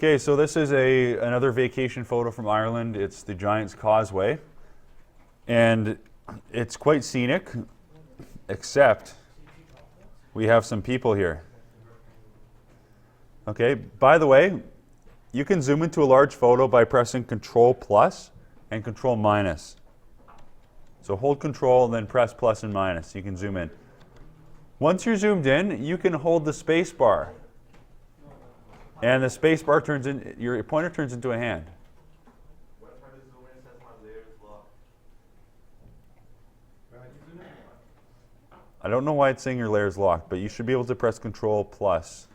Okay, so this is another vacation photo from Ireland. It's the Giant's Causeway. And it's quite scenic, except we have some people here. Okay, by the way, you can zoom into a large photo by pressing Control plus and Control minus. So hold Control and then press plus and minus. You can zoom in. Once you're zoomed in, you can hold the space bar. And the space bar turns in, your pointer turns into a hand. I don't know why it's saying your layer is locked, but you should be able to press Control plus.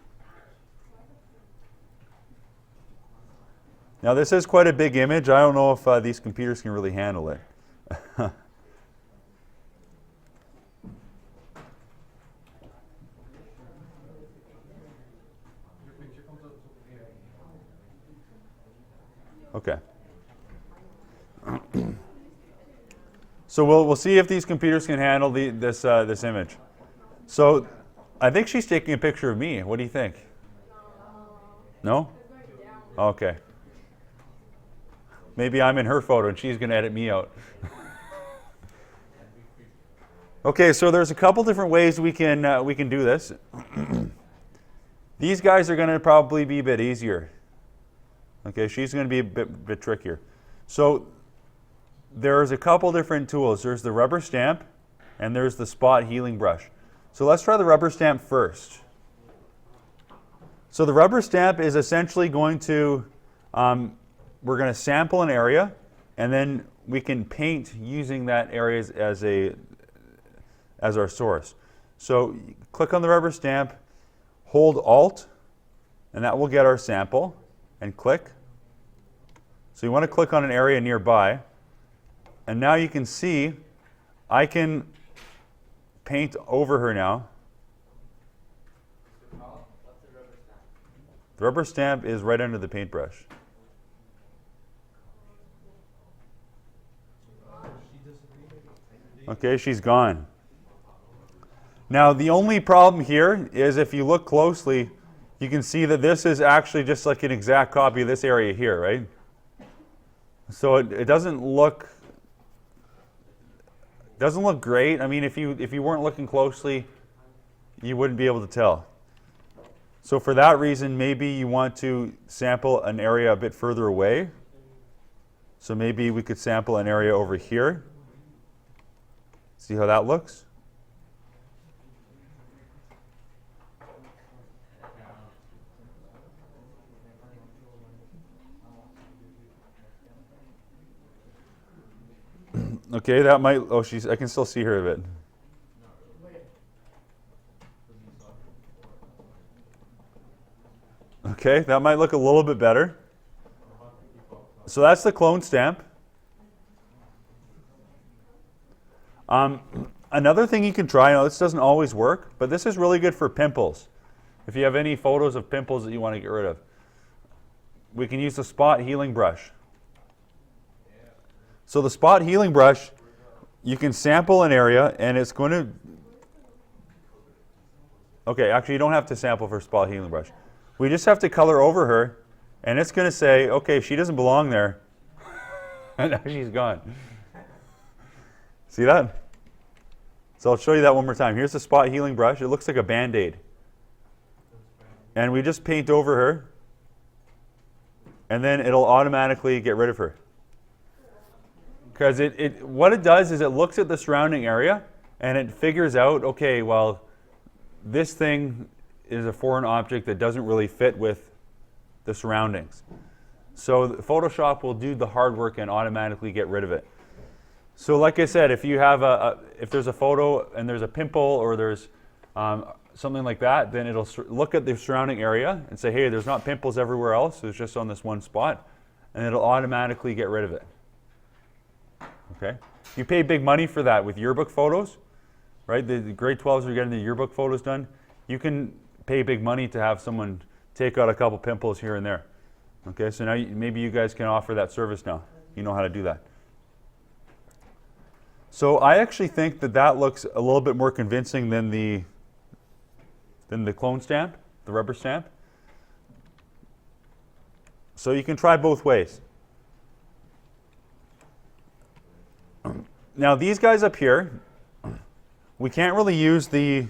Now this is quite a big image. I don't know if these computers can really handle it. Okay. So we'll see if these computers can handle this image. So I think she's taking a picture of me. What do you think? No? Okay. Maybe I'm in her photo and she's going to edit me out. Okay, so there's a couple different ways we can do this. These guys are going to probably be a bit easier. Okay, she's going to be a bit trickier. So there's a couple different tools. There's the rubber stamp and there's the spot healing brush. So let's try the rubber stamp first. So the rubber stamp is essentially going to, we're going to sample an area and then we can paint using that area as our source. So click on the rubber stamp, hold Alt, and that will get our sample, and click. So you want to click on an area nearby. And now you can see I can paint over her now. The rubber stamp is right under the paintbrush. Okay, she's gone. Now the only problem here is if you look closely, you can see that this is actually just like an exact copy of this area here, right? So it doesn't look great. I mean, if you weren't looking closely, you wouldn't be able to tell. So for that reason, maybe you want to sample an area a bit further away. So maybe we could sample an area over here. See how that looks? Okay, that might, oh, I can still see her a bit. Okay, that might look a little bit better. So that's the clone stamp. Another thing you can try, now this doesn't always work, but this is really good for pimples. If you have any photos of pimples that you want to get rid of, we can use the spot healing brush. So the spot healing brush, you can sample an area and it's going to, okay, actually you don't have to sample for spot healing brush. We just have to color over her and it's going to say, okay, she doesn't belong there. And now she's gone. See that? So I'll show you that one more time. Here's the spot healing brush. It looks like a Band-Aid. And we just paint over her and then it'll automatically get rid of her. Because what it does is it looks at the surrounding area and it figures out, okay, well, this thing is a foreign object that doesn't really fit with the surroundings. So Photoshop will do the hard work and automatically get rid of it. So like I said, if you have if there's a photo and there's a pimple or there's something like that, then it'll look at the surrounding area and say, hey, there's not pimples everywhere else, it's just on this one spot, and it'll automatically get rid of it. Okay, you pay big money for that with yearbook photos, right? The grade 12s are getting the yearbook photos done. You can pay big money to have someone take out a couple pimples here and there. Okay, so now maybe you guys can offer that service now. You know how to do that. So I actually think that looks a little bit more convincing than the clone stamp, the rubber stamp. So you can try both ways. Now these guys up here, we can't really use the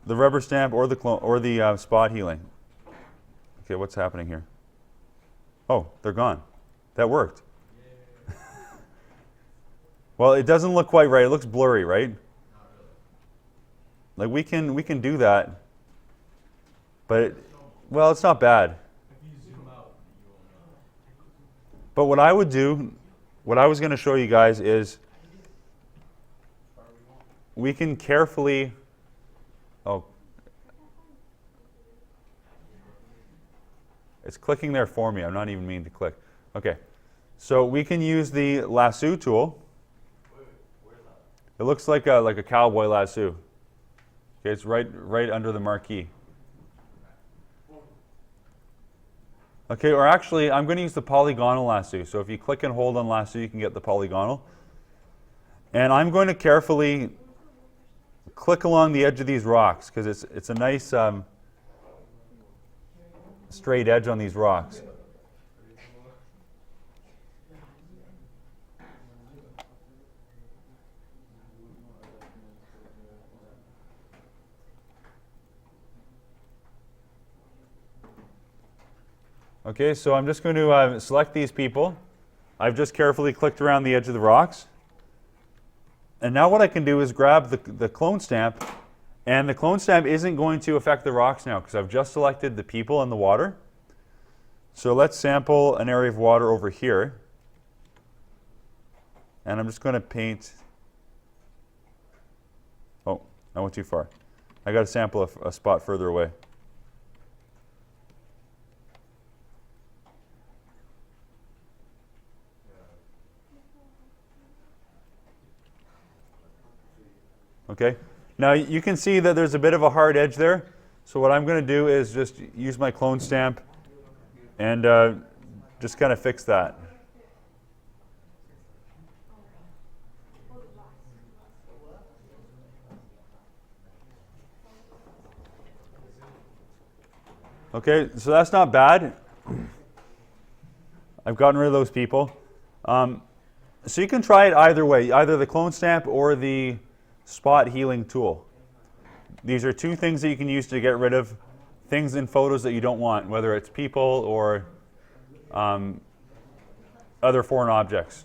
rubber stamp or the spot healing. Okay, what's happening here? Oh, they're gone. That worked. Well, it doesn't look quite right. It looks blurry, right? Like we can do that, but well, it's not bad. But what I would do, what I was going to show you guys is we can carefully. Oh, it's clicking there for me. I'm not even meaning to click. Okay, so we can use the lasso tool. It looks like a cowboy lasso. Okay, it's right under the marquee. Okay, or actually, I'm going to use the polygonal lasso. So if you click and hold on lasso, you can get the polygonal. And I'm going to carefully click along the edge of these rocks because it's a nice straight edge on these rocks. Okay, so I'm just going to select these people. I've just carefully clicked around the edge of the rocks. And now what I can do is grab the clone stamp, and the clone stamp isn't going to affect the rocks now because I've just selected the people and the water. So let's sample an area of water over here. And I'm just going to paint. Oh, I went too far. I got to sample a spot further away. Okay, now you can see that there's a bit of a hard edge there. So what I'm going to do is just use my clone stamp and just kind of fix that. Okay, so that's not bad. I've gotten rid of those people. So you can try it either way, either the clone stamp or the spot healing tool. These are two things that you can use to get rid of things in photos that you don't want, whether it's people or other foreign objects.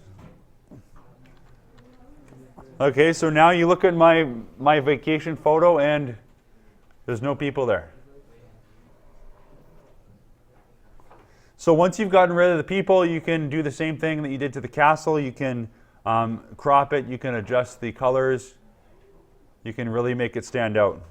Okay, so now you look at my vacation photo and there's no people there. So once you've gotten rid of the people, you can do the same thing that you did to the castle. You can crop it, you can adjust the colors. You can really make it stand out.